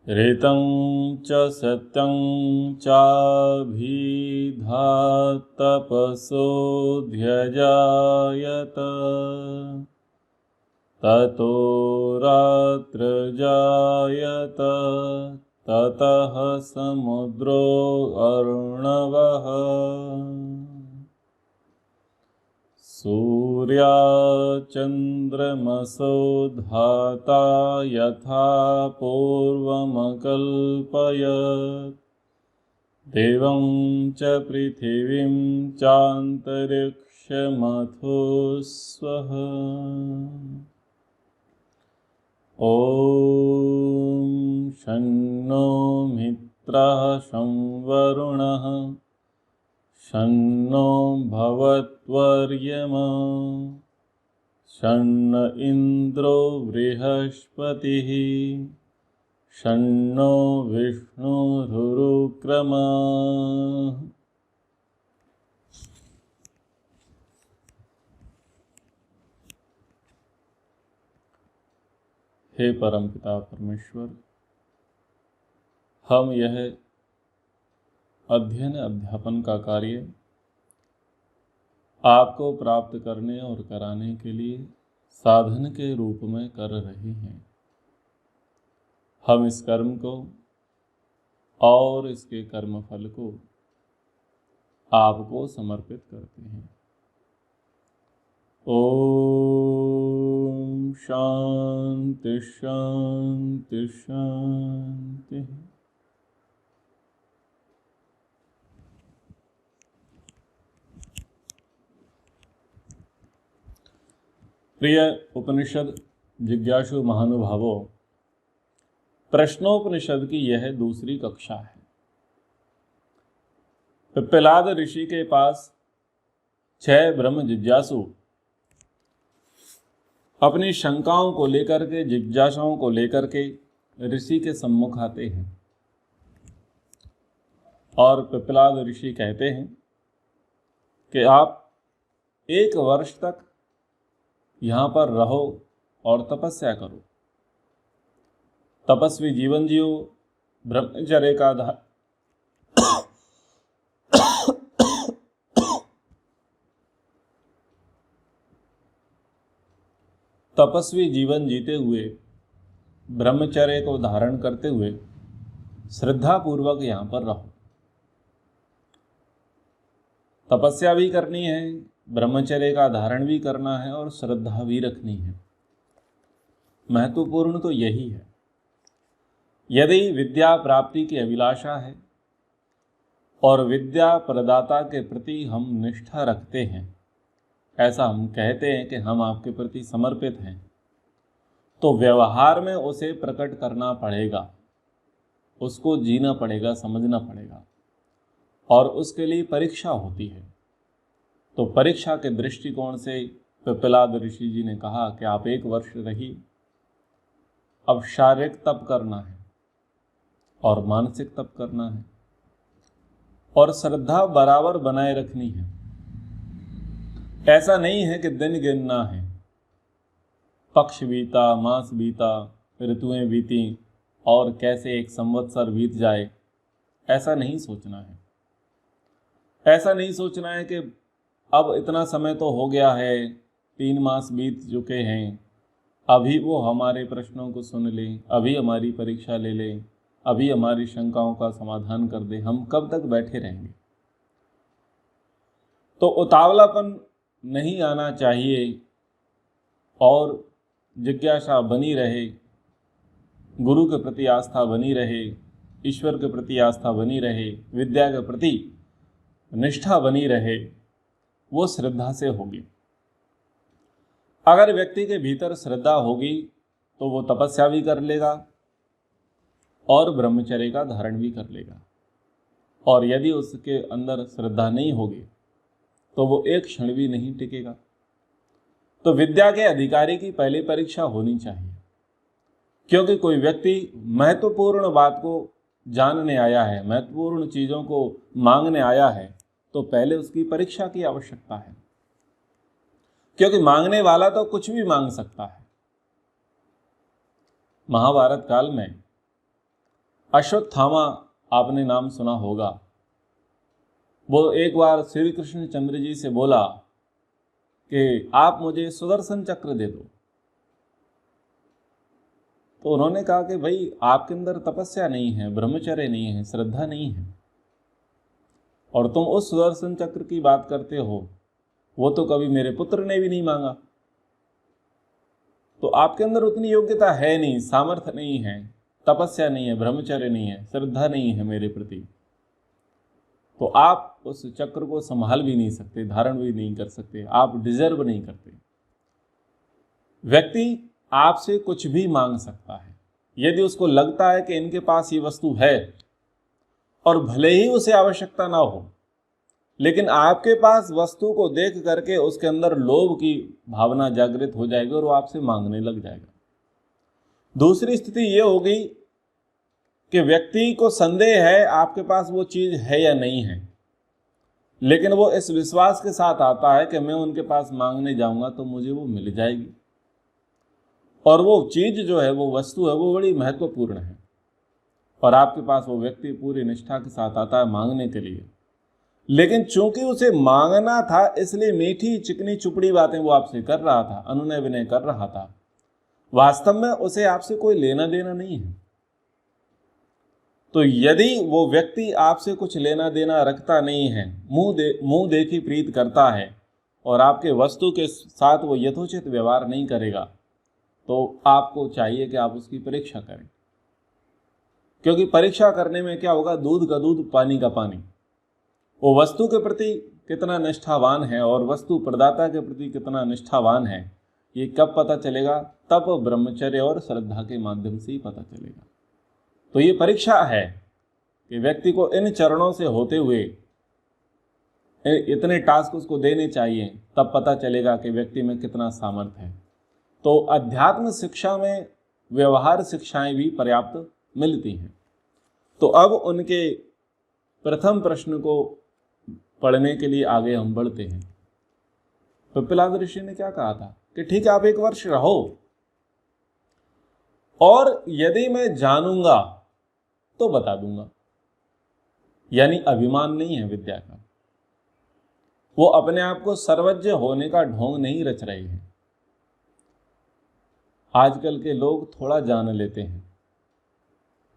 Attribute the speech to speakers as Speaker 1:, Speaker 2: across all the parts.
Speaker 1: ऋतं च सत्यं चाभिधात्तपसोऽध्यजायत ततो रात्रजायत ततः समुद्रो अर्णवः सूर्याचन्द्रमसो धाता यथा पूर्वमकल्पयत् देवं च पृथिवीं चान्तरिक्षमथो स्वः। ॐ शन्नो मित्रः शं वरुणः शन्नो भवत्वर्यमा शन्न इन्द्रो बृहस्पतिः शन्नो विष्णुरुक्रमा। हे परमपिता परमेश्वर, हम यह अध्ययन अध्यापन का कार्य आपको प्राप्त करने और कराने के लिए साधन के रूप में कर रहे हैं। हम इस कर्म को और इसके कर्म फल को आपको समर्पित करते हैं। ओम शांति शांति शांति। प्रिय उपनिषद जिज्ञासु महानुभावों, प्रश्नोपनिषद की यह दूसरी कक्षा है। पिप्पलाद ऋषि के पास 6 ब्रह्म जिज्ञासु अपनी शंकाओं को लेकर के, जिज्ञासाओं को लेकर के ऋषि के सम्मुख आते हैं और पिप्पलाद ऋषि कहते हैं कि आप 1 वर्ष तक यहाँ पर रहो और तपस्या करो, तपस्वी जीवन जियो, ब्रह्मचर्य का तपस्वी जीवन जीते हुए, ब्रह्मचर्य को धारण करते हुए श्रद्धा पूर्वक यहाँ पर रहो। तपस्या भी करनी है, ब्रह्मचर्य का धारण भी करना है और श्रद्धा भी रखनी है। महत्वपूर्ण तो यही है। यदि विद्या प्राप्ति की अभिलाषा है और विद्या प्रदाता के प्रति हम निष्ठा रखते हैं, ऐसा हम कहते हैं कि हम आपके प्रति समर्पित हैं, तो व्यवहार में उसे प्रकट करना पड़ेगा, उसको जीना पड़ेगा, समझना पड़ेगा, और उसके लिए परीक्षा होती है। तो परीक्षा के दृष्टिकोण से पिप्पलाद ऋषि जी ने कहा कि आप 1 वर्ष रहिए। अब शारीरिक तप करना है और मानसिक तप करना है और श्रद्धा बराबर बनाए रखनी है। ऐसा नहीं है कि दिन गिनना है, पक्ष बीता, मास बीता, ऋतुएं बीती और कैसे 1 संवत्सर बीत जाए, ऐसा नहीं सोचना है। ऐसा नहीं सोचना है कि अब इतना समय तो हो गया है, 3 मास बीत चुके हैं, अभी वो हमारे प्रश्नों को सुन लें, अभी हमारी परीक्षा ले लें, अभी हमारी शंकाओं का समाधान कर दे, हम कब तक बैठे रहेंगे। तो उतावलापन नहीं आना चाहिए और जिज्ञासा बनी रहे, गुरु के प्रति आस्था बनी रहे, ईश्वर के प्रति आस्था बनी रहे, विद्या के प्रति निष्ठा बनी रहे, वो श्रद्धा से होगी। अगर व्यक्ति के भीतर श्रद्धा होगी तो वो तपस्या भी कर लेगा और ब्रह्मचर्य का धारण भी कर लेगा। और यदि उसके अंदर श्रद्धा नहीं होगी तो वो 1 क्षण भी नहीं टिकेगा। तो विद्या के अधिकारी की पहली परीक्षा होनी चाहिए, क्योंकि कोई व्यक्ति महत्वपूर्ण बात को जानने आया है, महत्वपूर्ण चीज़ों को मांगने आया है, तो पहले उसकी परीक्षा की आवश्यकता है, क्योंकि मांगने वाला तो कुछ भी मांग सकता है। महाभारत काल में अश्वत्थामा आपने नाम सुना होगा। वो एक बार श्री कृष्ण चंद्र जी से बोला कि आप मुझे सुदर्शन चक्र दे दो। तो उन्होंने कहा कि भाई आपके अंदर तपस्या नहीं है, ब्रह्मचर्य नहीं है, श्रद्धा नहीं है, और तुम उस सुदर्शन चक्र की बात करते हो, वो तो कभी मेरे पुत्र ने भी नहीं मांगा। तो आपके अंदर उतनी योग्यता है नहीं, सामर्थ्य नहीं है, तपस्या नहीं है, ब्रह्मचर्य नहीं है, श्रद्धा नहीं है मेरे प्रति, तो आप उस चक्र को संभाल भी नहीं सकते, धारण भी नहीं कर सकते, आप डिजर्व नहीं करते। व्यक्ति आपसे कुछ भी मांग सकता है यदि उसको लगता है कि इनके पास ये वस्तु है, और भले ही उसे आवश्यकता ना हो, लेकिन आपके पास वस्तु को देख करके उसके अंदर लोभ की भावना जागृत हो जाएगी और वो आपसे मांगने लग जाएगा। दूसरी स्थिति ये होगी कि व्यक्ति को संदेह है आपके पास वो चीज है या नहीं है, लेकिन वो इस विश्वास के साथ आता है कि मैं उनके पास मांगने जाऊंगा तो मुझे वो मिल जाएगी, और वो चीज जो है, वो वस्तु है, वो बड़ी महत्वपूर्ण है, और आपके पास वो व्यक्ति पूरी निष्ठा के साथ आता है मांगने के लिए। लेकिन चूंकि उसे मांगना था, इसलिए मीठी चिकनी चुपड़ी बातें वो आपसे कर रहा था, अनुनय विनय कर रहा था। वास्तव में उसे आपसे कोई लेना देना नहीं है। तो यदि वो व्यक्ति आपसे कुछ लेना देना रखता नहीं है, मुंह देखी प्रीत करता है, और आपके वस्तु के साथ वो यथोचित व्यवहार नहीं करेगा, तो आपको चाहिए कि आप उसकी परीक्षा करें। क्योंकि परीक्षा करने में क्या होगा, दूध का दूध, पानी का पानी। वो वस्तु के प्रति कितना निष्ठावान है और वस्तु प्रदाता के प्रति कितना निष्ठावान है, ये कब पता चलेगा? तब ब्रह्मचर्य और श्रद्धा के माध्यम से ही पता चलेगा। तो ये परीक्षा है कि व्यक्ति को इन चरणों से होते हुए इतने टास्क उसको देने चाहिए, तब पता चलेगा कि व्यक्ति में कितना सामर्थ्य है। तो अध्यात्म शिक्षा में व्यवहार शिक्षाएं भी पर्याप्त मिलती हैं। तो अब उनके प्रथम प्रश्न को पढ़ने के लिए आगे हम बढ़ते हैं। पिप्पलाद ऋषि ने क्या कहा था कि ठीक है, आप 1 वर्ष रहो, और यदि मैं जानूंगा तो बता दूंगा। यानी अभिमान नहीं है विद्या का, वो अपने आप को सर्वज्ञ होने का ढोंग नहीं रच रहे हैं। आजकल के लोग थोड़ा जान लेते हैं,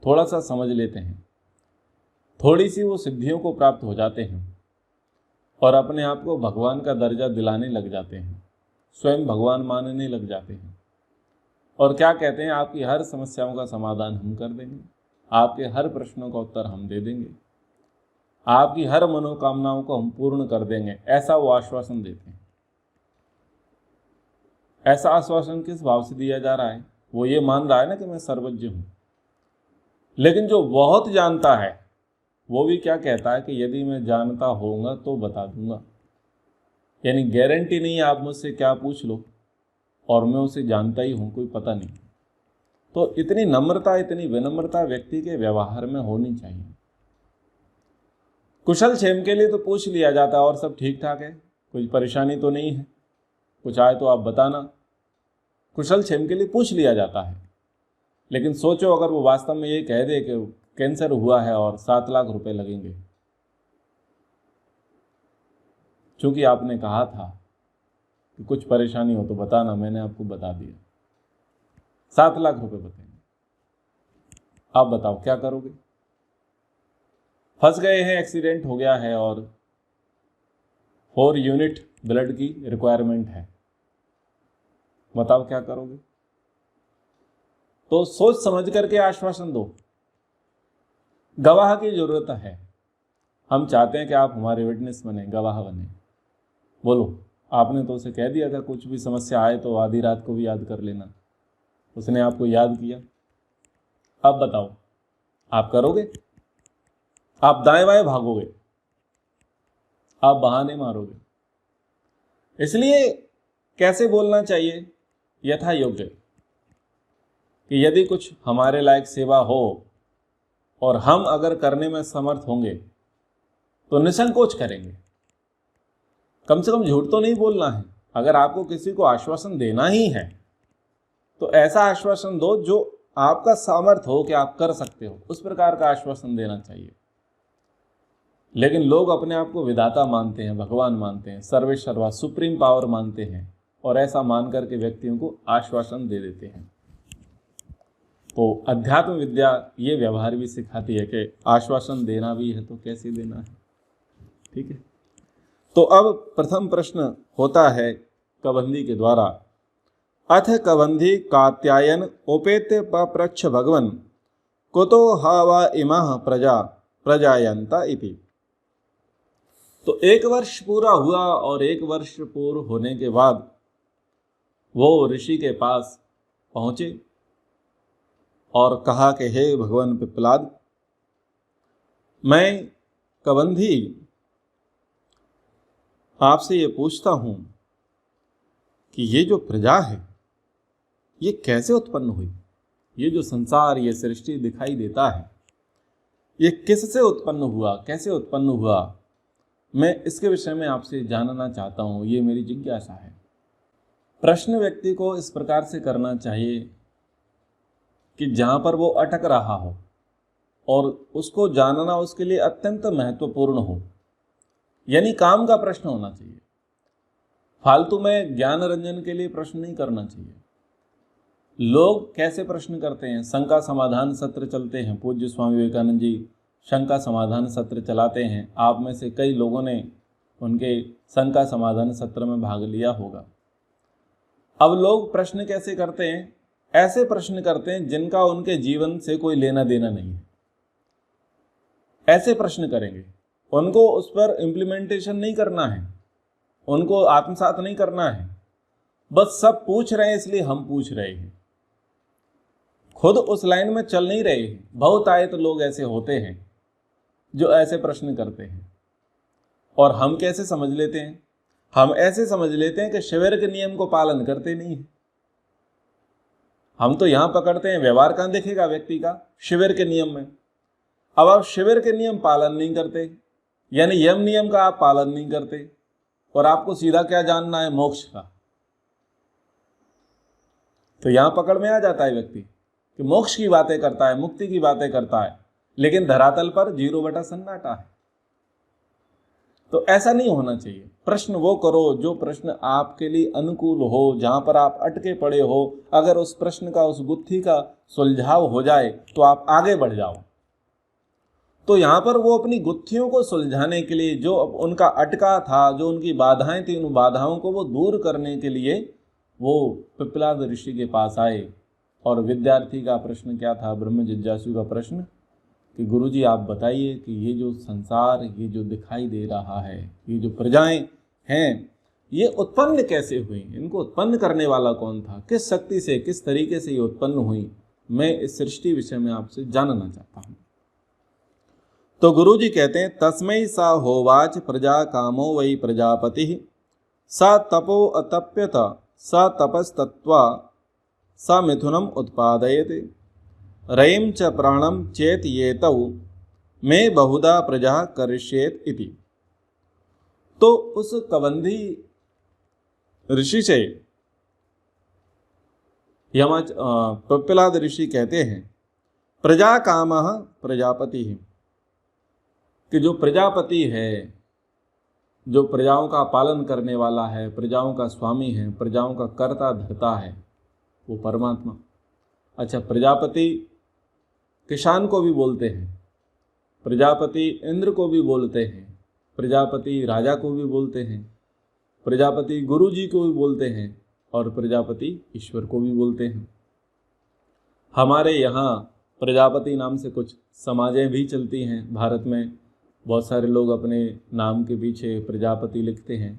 Speaker 1: थोड़ा सा समझ लेते हैं, थोड़ी सी वो सिद्धियों को प्राप्त हो जाते हैं, और अपने आप को भगवान का दर्जा दिलाने लग जाते हैं, स्वयं भगवान मानने लग जाते हैं, और क्या कहते हैं, आपकी हर समस्याओं का समाधान हम कर देंगे, आपके हर प्रश्नों का उत्तर हम दे देंगे, आपकी हर मनोकामनाओं को हम पूर्ण कर देंगे, ऐसा वो आश्वासन देते हैं। ऐसा आश्वासन किस भाव से दिया जा रहा है? वो ये मान रहा है ना कि मैं सर्वज्ञ हूं। लेकिन जो बहुत जानता है वो भी क्या कहता है कि यदि मैं जानता होऊंगा तो बता दूंगा। यानी गारंटी नहीं है, आप मुझसे क्या पूछ लो और मैं उसे जानता ही हूं, कोई पता नहीं। तो इतनी नम्रता, इतनी विनम्रता व्यक्ति के व्यवहार में होनी चाहिए। कुशल क्षेम के लिए तो पूछ लिया जाता है और सब ठीक ठाक है, कोई परेशानी तो नहीं है, कुछ आए तो आप बताना, कुशल क्षेम के लिए पूछ लिया जाता है। लेकिन सोचो अगर वो वास्तव में ये कह दे कि कैंसर हुआ है और 7 लाख रुपए लगेंगे, क्योंकि आपने कहा था कि कुछ परेशानी हो तो बताना, मैंने आपको बता दिया, 7 लाख रुपए बताएंगे, आप बताओ क्या करोगे? फंस गए हैं, एक्सीडेंट हो गया है और 4 यूनिट ब्लड की रिक्वायरमेंट है, बताओ क्या करोगे? तो सोच समझ करके आश्वासन दो। गवाह की जरूरत है, हम चाहते हैं कि आप हमारे विटनेस बने, गवाह बने। बोलो, आपने तो उसे कह दिया था कुछ भी समस्या आए तो आधी रात को भी याद कर लेना, उसने आपको याद किया, अब बताओ आप करोगे? आप दाएं बाएं भागोगे, आप बहाने मारोगे। इसलिए कैसे बोलना चाहिए? यथा योग्य, कि यदि कुछ हमारे लायक सेवा हो और हम अगर करने में समर्थ होंगे तो निसंकोच करेंगे। कम से कम झूठ तो नहीं बोलना है। अगर आपको किसी को आश्वासन देना ही है तो ऐसा आश्वासन दो जो आपका सामर्थ्य हो कि आप कर सकते हो, उस प्रकार का आश्वासन देना चाहिए। लेकिन लोग अपने आप को विधाता मानते हैं, भगवान मानते हैं, सर्वेश्वरवा सुप्रीम पावर मानते हैं, और ऐसा मान करके व्यक्तियों को आश्वासन दे देते हैं। तो अध्यात्म विद्या ये व्यवहार भी सिखाती है कि आश्वासन देना भी है तो कैसे देना है। ठीक है। तो अब प्रथम प्रश्न होता है कबंधी के द्वारा, अथ कबंधी कात्यायन उपेत्य पप्रच्छ भगवन् कुतो हावा इमाः प्रजायन्ता इति। तो 1 वर्ष पूरा हुआ और 1 वर्ष पूर्ण होने के बाद वो ऋषि के पास पहुंचे और कहा कि हे भगवान पिप्पलाद, मैं कबंधी आपसे ये पूछता हूं कि ये जो प्रजा है ये कैसे उत्पन्न हुई? ये जो संसार, ये सृष्टि दिखाई देता है, ये किससे उत्पन्न हुआ, कैसे उत्पन्न हुआ? मैं इसके विषय में आपसे जानना चाहता हूँ, ये मेरी जिज्ञासा है। प्रश्न व्यक्ति को इस प्रकार से करना चाहिए कि जहाँ पर वो अटक रहा हो और उसको जानना उसके लिए अत्यंत महत्वपूर्ण हो, यानी काम का प्रश्न होना चाहिए। फालतू में ज्ञान रंजन के लिए प्रश्न नहीं करना चाहिए। लोग कैसे प्रश्न करते हैं? शंका समाधान सत्र चलते हैं। पूज्य स्वामी विवेकानंद जी शंका समाधान सत्र चलाते हैं। आप में से कई लोगों ने उनके शंका समाधान सत्र में भाग लिया होगा। अब लोग प्रश्न कैसे करते हैं? ऐसे प्रश्न करते हैं जिनका उनके जीवन से कोई लेना देना नहीं है। ऐसे प्रश्न करेंगे, उनको उस पर इम्प्लीमेंटेशन नहीं करना है, उनको आत्मसात नहीं करना है, बस सब पूछ रहे हैं इसलिए हम पूछ रहे हैं, खुद उस लाइन में चल नहीं रहे हैं। बहुत आए तो लोग ऐसे होते हैं जो ऐसे प्रश्न करते हैं। और हम कैसे समझ लेते हैं? हम ऐसे समझ लेते हैं कि शिविर के नियम को पालन करते नहीं है। हम तो यहां पकड़ते हैं, व्यवहार कहां दिखेगा व्यक्ति का? शिविर के नियम में। अब आप शिविर के नियम पालन नहीं करते, यानी यम नियम का आप पालन नहीं करते, और आपको सीधा क्या जानना है? मोक्ष का। तो यहां पकड़ में आ जाता है व्यक्ति कि मोक्ष की बातें करता है, मुक्ति की बातें करता है, लेकिन धरातल पर 0 सन्नाटा है। तो ऐसा नहीं होना चाहिए। प्रश्न वो करो जो प्रश्न आपके लिए अनुकूल हो, जहां पर आप अटके पड़े हो। अगर उस प्रश्न का, उस गुत्थी का सुलझाव हो जाए तो आप आगे बढ़ जाओ। तो यहाँ पर वो अपनी गुत्थियों को सुलझाने के लिए, जो उनका अटका था, जो उनकी बाधाएं थी, उन बाधाओं को वो दूर करने के लिए वो पिप्पलाद ऋषि के पास आए। और विद्यार्थी का प्रश्न क्या था? ब्रह्म जिज्ञासु का प्रश्न कि गुरुजी आप बताइए कि ये जो संसार, ये जो दिखाई दे रहा है, ये जो प्रजाएं हैं, ये उत्पन्न कैसे हुई? इनको उत्पन्न करने वाला कौन था? किस शक्ति से, किस तरीके से ये उत्पन्न हुई? मैं इस सृष्टि विषय में आपसे जानना चाहता हूँ। तो गुरुजी कहते हैं, तस्मै सा होवाच प्रजा कामो वै प्रजापति सा तपो अतप्यत सा तपस्तत्वा सा मिथुनम उत्पादयते रयिं च प्राणम चेत येतौ मे बहुधा प्रजा करिष्येत इति। तो उस कबंधी ऋषि से पिप्पलाद ऋषि कहते हैं, प्रजा कामः प्रजापति है, कि जो प्रजापति है, जो प्रजाओं का पालन करने वाला है, प्रजाओं का स्वामी है, प्रजाओं का कर्ता धर्ता है, वो परमात्मा। अच्छा, प्रजापति किसान को भी बोलते हैं, प्रजापति इंद्र को भी बोलते हैं, प्रजापति राजा को भी बोलते हैं, प्रजापति गुरु जी को भी बोलते हैं, और प्रजापति ईश्वर को भी बोलते हैं। हमारे यहाँ प्रजापति नाम से कुछ समाजें भी चलती हैं। भारत में बहुत सारे लोग अपने नाम के पीछे प्रजापति लिखते हैं।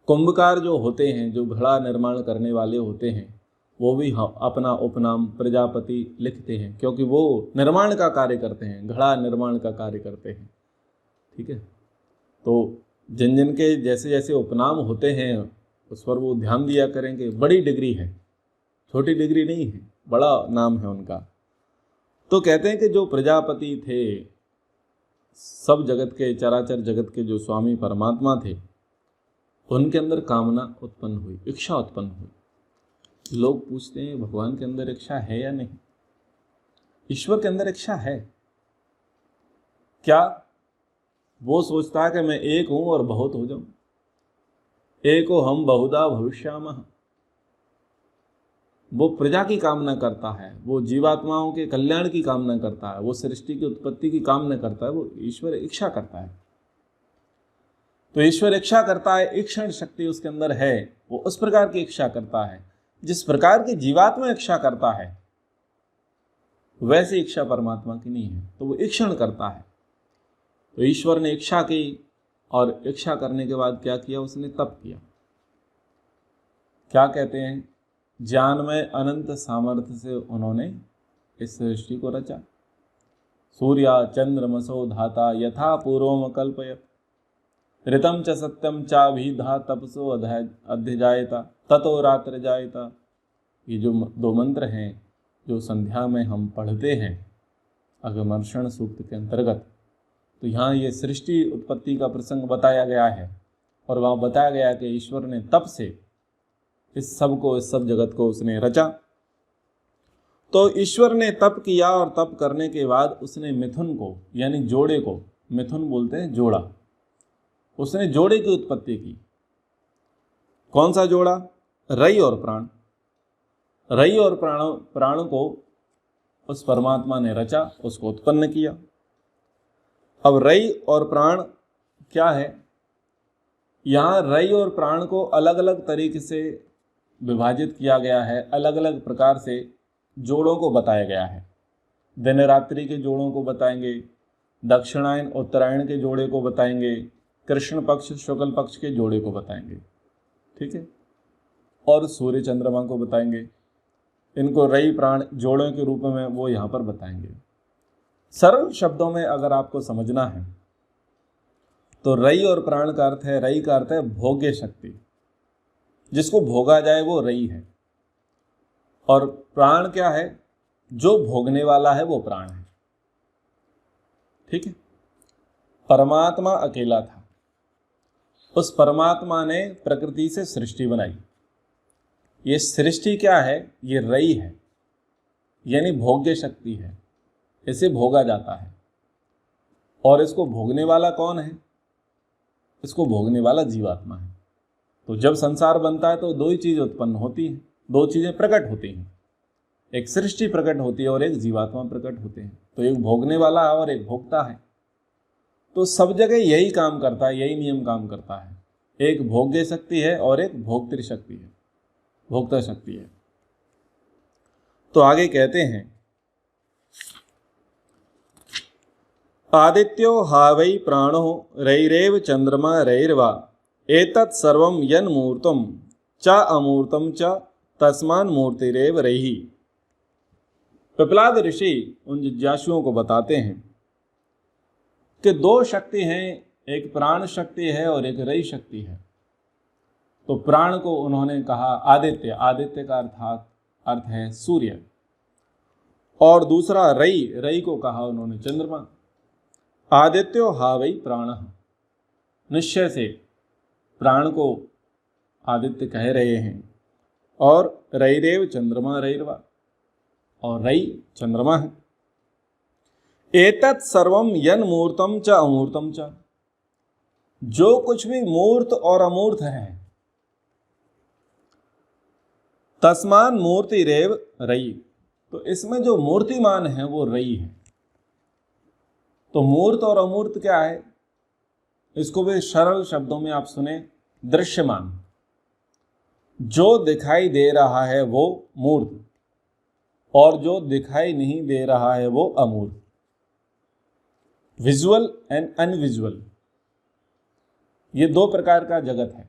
Speaker 1: कुंभकार जो होते हैं, जो घड़ा निर्माण करने वाले होते हैं, वो भी अपना उपनाम प्रजापति लिखते हैं, क्योंकि वो निर्माण का कार्य करते हैं, घड़ा निर्माण का कार्य करते हैं। ठीक है। तो जिन जिन के जैसे जैसे उपनाम होते हैं उस पर वो ध्यान दिया करेंगे। बड़ी डिग्री है, छोटी डिग्री नहीं है, बड़ा नाम है उनका। तो कहते हैं कि जो प्रजापति थे, सब जगत के, चराचर जगत के जो स्वामी परमात्मा थे, उनके अंदर कामना उत्पन्न हुई, इच्छा उत्पन्न हुई। लोग पूछते हैं भगवान के अंदर इच्छा है या नहीं? ईश्वर के अंदर इच्छा है क्या? वो सोचता है कि मैं एक हूं और बहुत हो जाऊं, एको हम बहुधा भविष्यामः। वो प्रजा की कामना करता है, वो जीवात्माओं के कल्याण की कामना करता है, वो सृष्टि की उत्पत्ति की कामना करता है। वो ईश्वर इच्छा करता है। तो ईश्वर इच्छा करता है, ईक्षण शक्ति उसके अंदर है, वो उस प्रकार की इच्छा करता है जिस प्रकार की जीवात्मा इच्छा करता है, वैसी इच्छा परमात्मा की नहीं है। तो वो ईक्षण करता है। तो ईश्वर ने इच्छा की और इच्छा करने के बाद क्या किया? उसने तप किया। क्या कहते हैं? ज्ञान में अनंत सामर्थ्य से उन्होंने इस सृष्टि को रचा। सूर्या चंद्रमसो धाता यथा पूर्वम कल्पयत ऋतम च सत्यम चाभिधा तपसो अध्यजायता ततो रात्र जायता। ये जो दो मंत्र हैं जो संध्या में हम पढ़ते हैं अगमर्षण सूक्त के अंतर्गत, तो यहाँ ये सृष्टि उत्पत्ति का प्रसंग बताया गया है और वहाँ बताया गया कि ईश्वर ने तप से इस सब जगत को उसने रचा। तो ईश्वर ने तप किया और तप करने के बाद उसने मिथुन को, यानी जोड़े को, मिथुन बोलते हैं जोड़ा, उसने जोड़े की उत्पत्ति की। कौन सा जोड़ा? रई और प्राण। रई और प्राण को उस परमात्मा ने रचा, उसको उत्पन्न किया। अब रई और प्राण क्या है? यहाँ रई और प्राण को अलग अलग तरीके से विभाजित किया गया है, अलग अलग प्रकार से जोड़ों को बताया गया है। दिन रात्रि के जोड़ों को बताएंगे, दक्षिणायन उत्तरायण के जोड़े को बताएंगे, कृष्ण पक्ष शुक्ल पक्ष के जोड़े को बताएंगे, ठीक है, और सूर्य चंद्रमा को बताएंगे। इनको रई प्राण जोड़ों के रूप में वो यहाँ पर बताएंगे। सरल शब्दों में अगर आपको समझना है तो रई और प्राण का अर्थ है, रई का अर्थ है भोग्य शक्ति, जिसको भोगा जाए वो रई है। और प्राण क्या है? जो भोगने वाला है वो प्राण है, ठीक है। परमात्मा अकेला था, उस परमात्मा ने प्रकृति से सृष्टि बनाई। ये सृष्टि क्या है? ये रई है, यानी भोग्य शक्ति है, इसे भोगा जाता है। और इसको भोगने वाला कौन है? इसको भोगने वाला जीवात्मा है। तो जब संसार बनता है तो दो ही चीज़ उत्पन्न होती हैं, दो चीज़ें प्रकट होती हैं, एक सृष्टि प्रकट होती है और एक जीवात्मा प्रकट होते हैं। तो एक भोगने वाला है और एक भोक्ता है। तो सब जगह यही काम करता है, यही नियम काम करता है। एक भोग्य शक्ति है और एक भोक्तृ शक्ति है, भोक्ता शक्ति है। तो आगे कहते हैं, आदित्यो हावै प्राणो रैरेव चंद्रमा रैर्वा एतत् सर्वं यन्मूर्तं च अमूर्तं च तस्मान् मूर्तिरेव रैहि। पिपलाद ऋषि उन जिज्ञासुओं को बताते हैं कि दो शक्ति हैं, एक प्राण शक्ति है और एक रई शक्ति है। तो प्राण को उन्होंने कहा आदित्य, आदित्य का अर्थ है सूर्य, और दूसरा रई, रई को कहा उन्होंने चंद्रमा। आदित्यो हावै प्राणः, निश्चय से प्राण को आदित्य कह रहे हैं, और रैरेव चंद्रमा रैर्वा, और रई चंद्रमा है। एतत् सर्वम यन्मूर्तम च अमूर्तम च, जो कुछ भी मूर्त और अमूर्त है, तस्मान मूर्तिरेव रई, तो इसमें जो मूर्तिमान है वो रई है। तो मूर्त और अमूर्त क्या है? इसको भी सरल शब्दों में आप सुने, दृश्यमान। जो दिखाई दे रहा है वो मूर्त, और जो दिखाई नहीं दे रहा है वो अमूर्त। विजुअल एंड अनविजुअल, ये दो प्रकार का जगत है।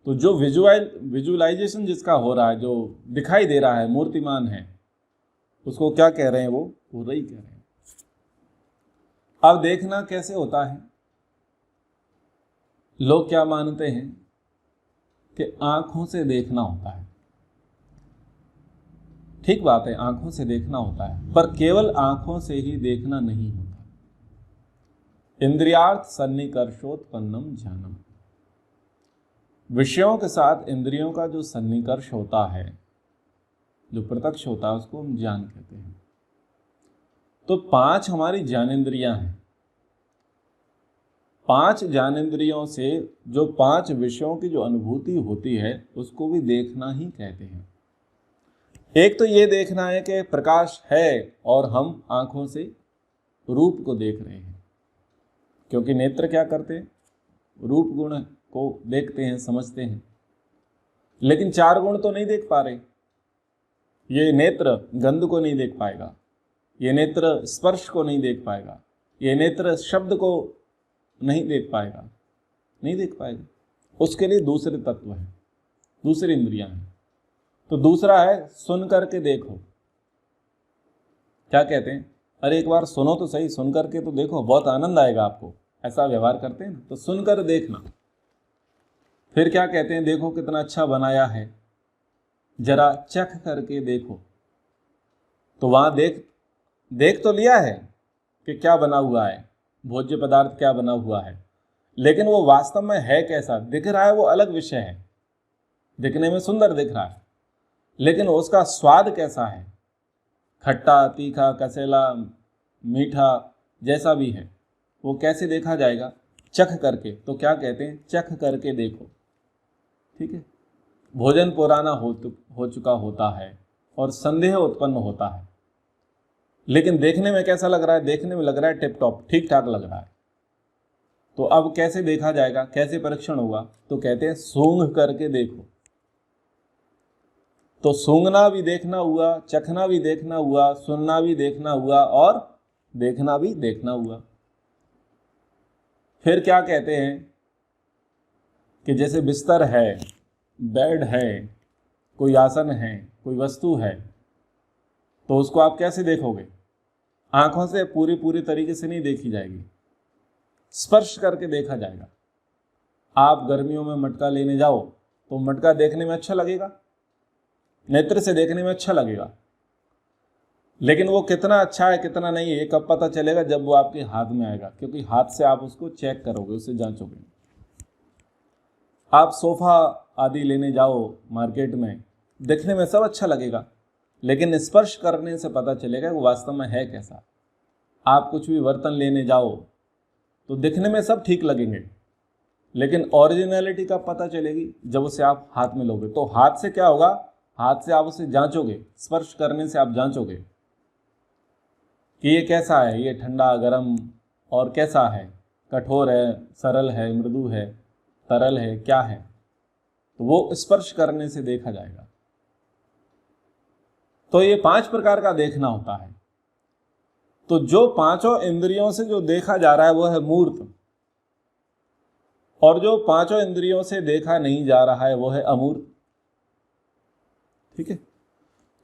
Speaker 1: तो जो विजुअलाइजेशन जिसका हो रहा है, जो दिखाई दे रहा है, मूर्तिमान है, उसको क्या कह रहे हैं? वो रई कह रहे हैं। अब देखना कैसे होता है? लोग क्या मानते हैं कि आंखों से देखना होता है। ठीक बात है, आंखों से देखना होता है, पर केवल आंखों से ही देखना नहीं होता। इंद्रियार्थ सन्निकर्षोत्पन्नम ज्ञानम। विषयों के साथ इंद्रियों का जो सन्निकर्ष होता है, जो प्रत्यक्ष होता है, उसको हम ज्ञान कहते हैं। तो 5 हमारी ज्ञानेंद्रियां हैं। 5 ज्ञानेंद्रियों से जो 5 विषयों की जो अनुभूति होती है उसको भी देखना ही कहते हैं। एक तो ये देखना है कि प्रकाश है और हम आंखों से रूप को देख रहे हैं, क्योंकि नेत्र क्या करते हैं, रूप गुण को देखते हैं, समझते हैं, लेकिन 4 गुण तो नहीं देख पा रहे। ये नेत्र गंध को नहीं देख पाएगा, ये नेत्र स्पर्श को नहीं देख पाएगा, ये नेत्र शब्द को नहीं देख पाएगा। उसके लिए दूसरे तत्व हैं, दूसरी इंद्रियां हैं। तो दूसरा है सुन करके देखो। क्या कहते हैं, अरे एक बार सुनो तो सही, सुन करके तो देखो, बहुत आनंद आएगा आपको, ऐसा व्यवहार करते हैं ना। तो सुनकर देखना। फिर क्या कहते हैं, देखो कितना अच्छा बनाया है, जरा चख करके देखो। तो वहां देख तो लिया है कि क्या बना हुआ है, भोज्य पदार्थ क्या बना हुआ है, लेकिन वो वास्तव में है कैसा दिख रहा है वो अलग विषय है। दिखने में सुंदर दिख रहा है, लेकिन उसका स्वाद कैसा है, खट्टा, तीखा, कसेला, मीठा, जैसा भी है, वो कैसे देखा जाएगा, चख करके। तो क्या कहते हैं, चख करके देखो। ठीक है। भोजन पुराना हो चुका होता है और संदेह उत्पन्न होता है, लेकिन देखने में कैसा लग रहा है, देखने में लग रहा है टिप टॉप, ठीक ठाक लग रहा है। तो अब कैसे देखा जाएगा, कैसे परीक्षण होगा, तो कहते हैं सूंघ करके देखो। तो सूंघना भी देखना हुआ, चखना भी देखना हुआ, सुनना भी देखना हुआ और देखना भी देखना हुआ। फिर क्या कहते हैं कि जैसे बिस्तर है, बेड है, कोई आसन है, कोई वस्तु है, तो उसको आप कैसे देखोगे, आंखों से पूरी तरीके से नहीं देखी जाएगी, स्पर्श करके देखा जाएगा। आप गर्मियों में मटका लेने जाओ तो मटका देखने में अच्छा लगेगा, नेत्र से देखने में अच्छा लगेगा, लेकिन वो कितना अच्छा है कितना नहीं है ये कब पता चलेगा, जब वो आपके हाथ में आएगा, क्योंकि हाथ से आप उसको चेक करोगे, उससे जांचोगे। आप सोफा आदि लेने जाओ मार्केट में, देखने में सब अच्छा लगेगा, लेकिन स्पर्श करने से पता चलेगा वो वास्तव में है कैसा। आप कुछ भी बर्तन लेने जाओ तो दिखने में सब ठीक लगेंगे, लेकिन ओरिजिनलिटी कब पता चलेगी, जब उसे आप हाथ में लोगे। तो हाथ से क्या होगा, हाथ से आप उसे जांचोगे, स्पर्श करने से आप जांचोगे कि ये कैसा है, ये ठंडा गर्म और कैसा है, कठोर है, सरल है, मृदु है, तरल है, क्या है। तो वो स्पर्श करने से देखा जाएगा। तो ये 5 प्रकार का देखना होता है। तो जो 5 इंद्रियों से जो देखा जा रहा है वो है मूर्त, और जो 5 इंद्रियों से देखा नहीं जा रहा है वो है अमूर्त। ठीक है।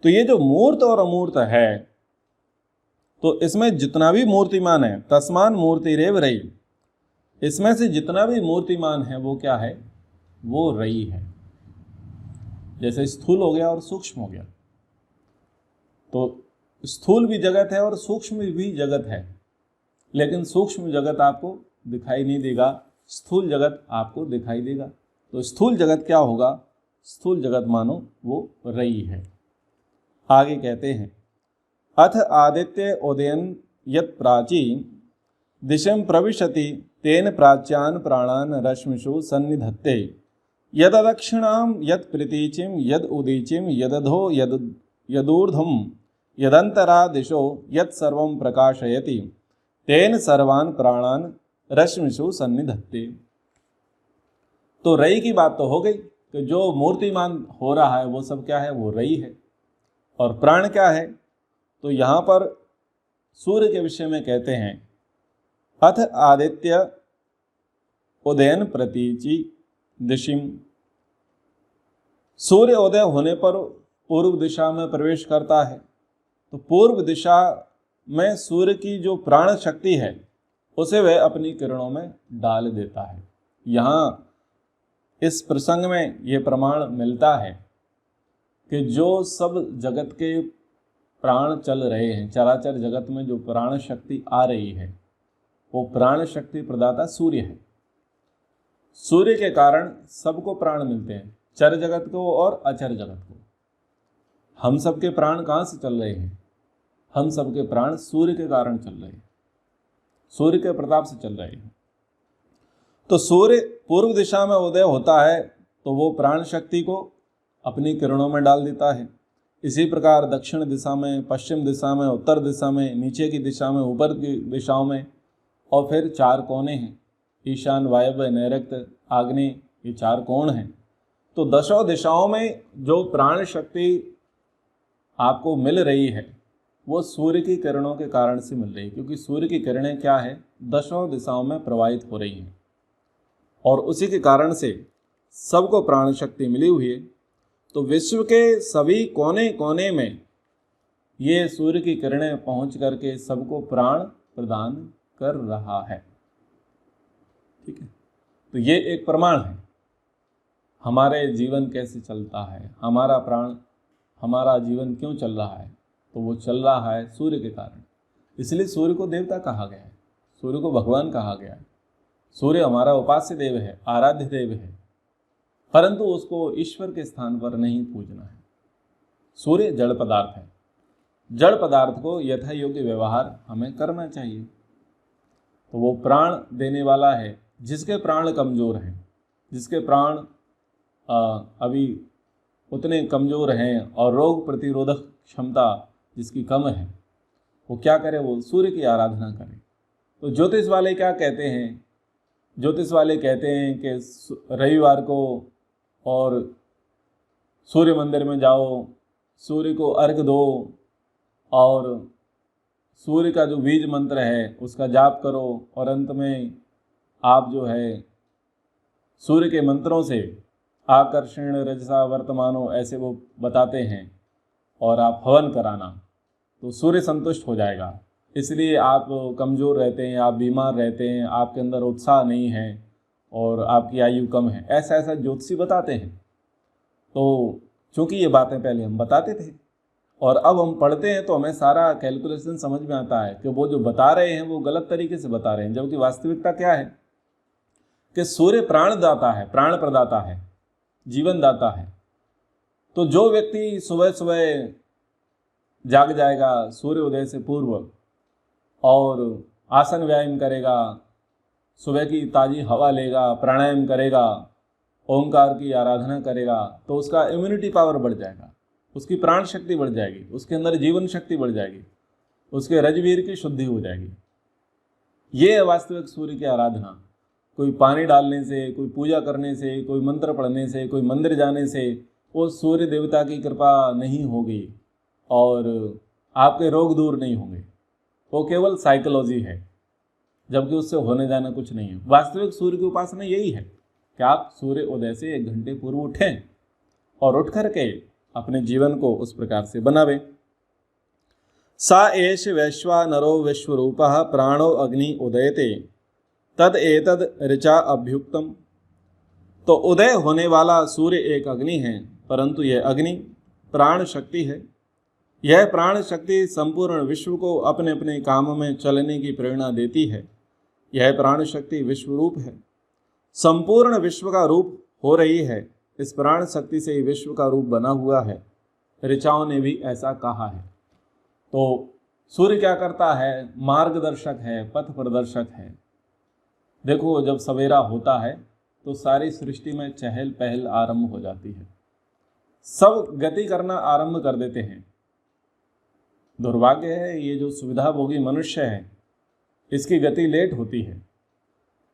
Speaker 1: तो ये जो मूर्त और अमूर्त है, तो इसमें जितना भी मूर्तिमान है, तस्मान मूर्तिरेव रई, इसमें से जितना भी मूर्तिमान है वो क्या है, वो रई है। जैसे स्थूल हो गया और सूक्ष्म हो गया, तो स्थूल भी जगत है और सूक्ष्म भी जगत है, लेकिन सूक्ष्म जगत आपको दिखाई नहीं देगा, स्थूल जगत आपको दिखाई देगा। तो स्थूल जगत क्या होगा, स्थूल जगत मानो वो रई है। आगे कहते हैं, अथ आदित्य उदयन यत् प्राची दिशं प्रविशति तेन प्राच्यान प्राणान रश्मिषु सन्निधत्ते यददक्षिणां यत् प्रतीचिं यद उदीचिं यदधो यदूर्ध्वं यदंतरा दिशो यत् सर्वं प्रकाशयति तेन सर्वान् प्राणान रश्मिषु सन्निधत्ते। तो रई की बात तो हो गई कि जो मूर्तिमान हो रहा है वो सब क्या है, वो रई है। और प्राण क्या है, तो यहाँ पर सूर्य के विषय में कहते हैं, अथ आदित्य उदयन प्रतीचि दिशिम। सूर्य उदय होने पर पूर्व दिशा में प्रवेश करता है। तो पूर्व दिशा में सूर्य की जो प्राण शक्ति है उसे वह अपनी किरणों में डाल देता है। यहाँ इस प्रसंग में ये प्रमाण मिलता है कि जो सब जगत के प्राण चल रहे हैं, चराचर जगत में जो प्राण शक्ति आ रही है, वो प्राण शक्ति प्रदाता सूर्य है। सूर्य के कारण सबको प्राण मिलते हैं, चर जगत को और अचर जगत को। हम सबके प्राण कहाँ से चल रहे हैं? हम सबके प्राण सूर्य के कारण चल रहे हैं, सूर्य के प्रताप से चल रहे हैं। तो सूर्य पूर्व दिशा में उदय होता है तो वो प्राण शक्ति को अपनी किरणों में डाल देता है। इसी प्रकार दक्षिण दिशा में, पश्चिम दिशा में, उत्तर दिशा में, नीचे की दिशा में, ऊपर की दिशाओं में, और फिर 4 कोने हैं, ईशान, वायव्य, नैऋत्य, आग्नेय, ये 4 कोण हैं। तो दशों दिशाओं में जो प्राण शक्ति आपको मिल रही है वो सूर्य की किरणों के कारण से मिल रही है, क्योंकि सूर्य की किरणें क्या है, दशों दिशाओं में प्रवाहित हो रही हैं और उसी के कारण से सबको प्राण शक्ति मिली हुई है। तो विश्व के सभी कोने कोने में ये सूर्य की किरणें पहुंच करके सबको प्राण प्रदान कर रहा है। ठीक है, तो ये एक प्रमाण है हमारे जीवन कैसे चलता है, हमारा प्राण, हमारा जीवन क्यों चल रहा है, तो वो चल रहा है सूर्य के कारण। इसलिए सूर्य को देवता कहा गया है, सूर्य को भगवान कहा गया है। सूर्य हमारा उपास्य देव है, आराध्य देव है, परंतु उसको ईश्वर के स्थान पर नहीं पूजना है। सूर्य जड़ पदार्थ है, जड़ पदार्थ को यथा योग्य व्यवहार हमें करना चाहिए। तो वो प्राण देने वाला है, जिसके प्राण कमज़ोर हैं, जिसके प्राण अभी उतने कमज़ोर हैं और रोग प्रतिरोधक क्षमता जिसकी कम है, वो क्या करे, वो सूर्य की आराधना करे। तो ज्योतिष वाले क्या कहते हैं, ज्योतिष वाले कहते हैं कि रविवार को और सूर्य मंदिर में जाओ, सूर्य को अर्घ दो और सूर्य का जो बीज मंत्र है उसका जाप करो, और अंत में आप जो है सूर्य के मंत्रों से आकर्षण रजसा वर्तमानो ऐसे वो बताते हैं, और आप हवन कराना तो सूर्य संतुष्ट हो जाएगा। इसलिए आप कमज़ोर रहते हैं, आप बीमार रहते हैं, आपके अंदर उत्साह नहीं है और आपकी आयु कम है, ऐसा ऐसा ज्योतिषी बताते हैं। तो चूँकि ये बातें पहले हम बताते थे और अब हम पढ़ते हैं तो हमें सारा कैलकुलेशन समझ में आता है कि वो जो बता रहे हैं वो गलत तरीके से बता रहे हैं, जबकि वास्तविकता क्या है कि सूर्य प्राणदाता है, प्राण प्रदाता है, जीवन दाता है। तो जो व्यक्ति सुबह सुबह जाग जाएगा सूर्य उदय से पूर्व और आसन व्यायाम करेगा, सुबह की ताज़ी हवा लेगा, प्राणायाम करेगा, ओंकार की आराधना करेगा, तो उसका इम्यूनिटी पावर बढ़ जाएगा, उसकी प्राण शक्ति बढ़ जाएगी, उसके अंदर जीवन शक्ति बढ़ जाएगी, उसके रजवीर की शुद्धि हो जाएगी। ये है वास्तविक सूर्य की आराधना। कोई पानी डालने से, कोई पूजा करने से, कोई मंत्र पढ़ने से, कोई मंदिर जाने से वो सूर्य देवता की कृपा नहीं होगी और आपके रोग दूर नहीं होंगे। वो केवल साइकोलॉजी है, जबकि उससे होने जाना कुछ नहीं है। वास्तविक सूर्य की उपासना यही है कि आप सूर्य उदय से 1 घंटे पूर्व उठें और उठ करके अपने जीवन को उस प्रकार से बनावें। सा एष वैश्वानरो विश्वरूपः प्राणो अग्नि उदयते तद एतद ऋचा अभ्युक्तम। तो उदय होने वाला सूर्य एक अग्नि है, परंतु यह अग्नि प्राण शक्ति है। यह प्राण शक्ति संपूर्ण विश्व को अपने अपने काम में चलने की प्रेरणा देती है। यह प्राण शक्ति विश्व रूप है, संपूर्ण विश्व का रूप हो रही है। इस प्राण शक्ति से ही विश्व का रूप बना हुआ है। ऋचाओं ने भी ऐसा कहा है। तो सूर्य क्या करता है, मार्गदर्शक है, पथ प्रदर्शक है। देखो जब सवेरा होता है तो सारी सृष्टि में चहल पहल आरंभ हो जाती है, सब गति करना आरंभ कर देते हैं। दुर्भाग्य है ये जो सुविधाभोगी मनुष्य है इसकी गति लेट होती है,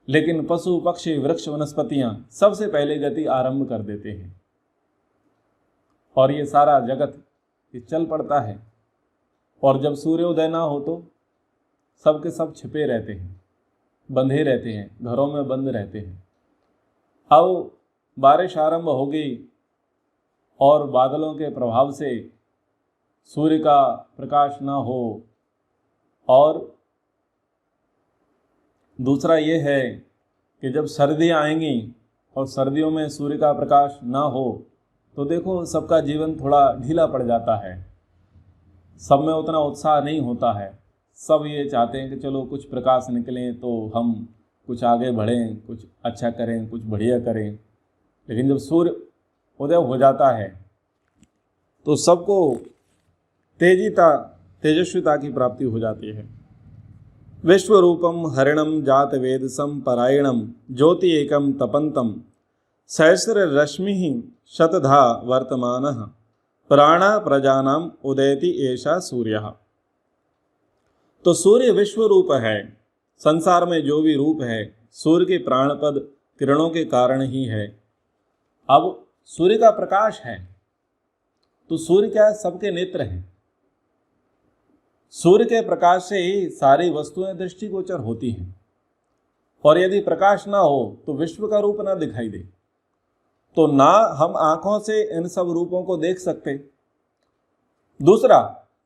Speaker 1: लेकिन पशु पक्षी वृक्ष वनस्पतियां सबसे पहले गति आरंभ कर देते हैं और ये सारा जगत ये चल पड़ता है। और जब सूर्योदय ना हो तो सबके सब छिपे रहते हैं, बंधे रहते हैं, घरों में बंद रहते हैं। अब बारिश आरंभ होगी और बादलों के प्रभाव से सूर्य का प्रकाश ना हो, और दूसरा ये है कि जब सर्दियाँ आएंगी और सर्दियों में सूर्य का प्रकाश ना हो तो देखो सबका जीवन थोड़ा ढीला पड़ जाता है, सब में उतना उत्साह नहीं होता है, सब ये चाहते हैं कि चलो कुछ प्रकाश निकलें तो हम कुछ आगे बढ़ें, कुछ अच्छा करें, कुछ बढ़िया करें। लेकिन जब सूर्य उदय हो जाता है तो सबको तेजस्विता की प्राप्ति हो जाती है। विश्वरूपम हरिणम जात वेदसम परायणम ज्योति एकम तपंतम सहस्र रश्मि शतधा वर्तमान प्राणा प्रजानाम उदयति ऐसा सूर्य। तो सूर्य विश्व रूप है, संसार में जो भी रूप है सूर्य के प्राणपद किरणों के कारण ही है। अब सूर्य का प्रकाश है तो सूर्य क्या है, सबके नेत्र हैं। सूर्य के प्रकाश से ही सारी वस्तुएं दृष्टिगोचर होती हैं, और यदि प्रकाश ना हो तो विश्व का रूप ना दिखाई दे तो ना हम आंखों से इन सब रूपों को देख सकते। दूसरा,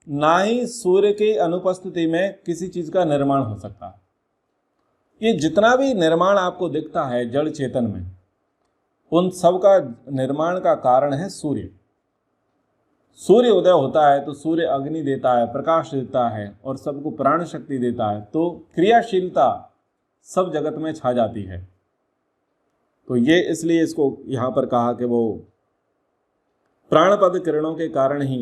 Speaker 1: ना ही सूर्य की अनुपस्थिति में किसी चीज का निर्माण हो सकता। ये जितना भी निर्माण आपको दिखता है जड़ चेतन में, उन सब का निर्माण का कारण है सूर्य। सूर्य उदय होता है तो सूर्य अग्नि देता है, प्रकाश देता है और सबको प्राण शक्ति देता है, तो क्रियाशीलता सब जगत में छा जाती है। तो ये इसलिए इसको यहाँ पर कहा कि वो प्राणपद किरणों के कारण ही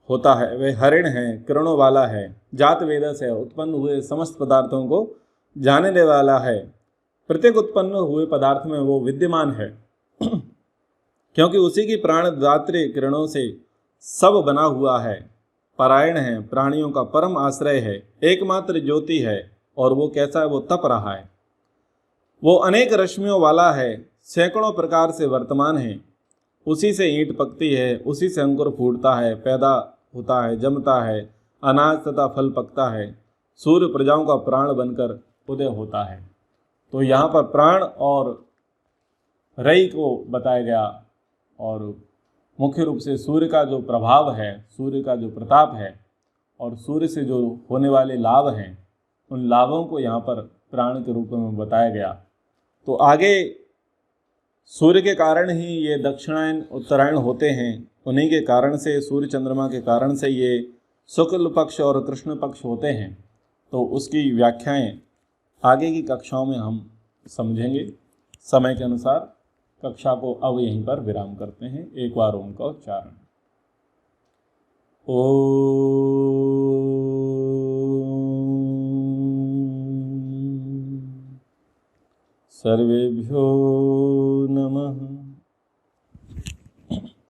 Speaker 1: होता है। वे हरिण है, किरणों वाला है, जात वेदस है, उत्पन्न हुए समस्त पदार्थों को जानने वाला है। प्रत्येक उत्पन्न हुए पदार्थ में वो विद्यमान है क्योंकि उसी की प्राणदात्री किरणों से सब बना हुआ है। परायण है, प्राणियों का परम आश्रय है, एकमात्र ज्योति है। और वो कैसा है, वो तप रहा है। वो अनेक रश्मियों वाला है, सैकड़ों प्रकार से वर्तमान है। उसी से ईंट पकती है, उसी से अंकुर फूटता है, पैदा होता है, जमता है, अनाज तथा फल पकता है। सूर्य प्रजाओं का प्राण बनकर उदय होता है। तो यहाँ पर प्राण और रई को बताया गया, और मुख्य रूप से सूर्य का जो प्रभाव है, सूर्य का जो प्रताप है और सूर्य से जो होने वाले लाभ हैं, उन लाभों को यहाँ पर प्राण के रूप में बताया गया। तो आगे सूर्य के कारण ही ये दक्षिणायन उत्तरायण होते हैं। उन्हीं के कारण से, सूर्य चंद्रमा के कारण से ये शुक्ल पक्ष और कृष्ण पक्ष होते हैं। तो उसकी व्याख्याएं आगे की कक्षाओं में हम समझेंगे। समय के अनुसार कक्षा को अब यहीं पर विराम करते हैं। एक बार ओम का उच्चारण। सर्वेभ्यो नमः।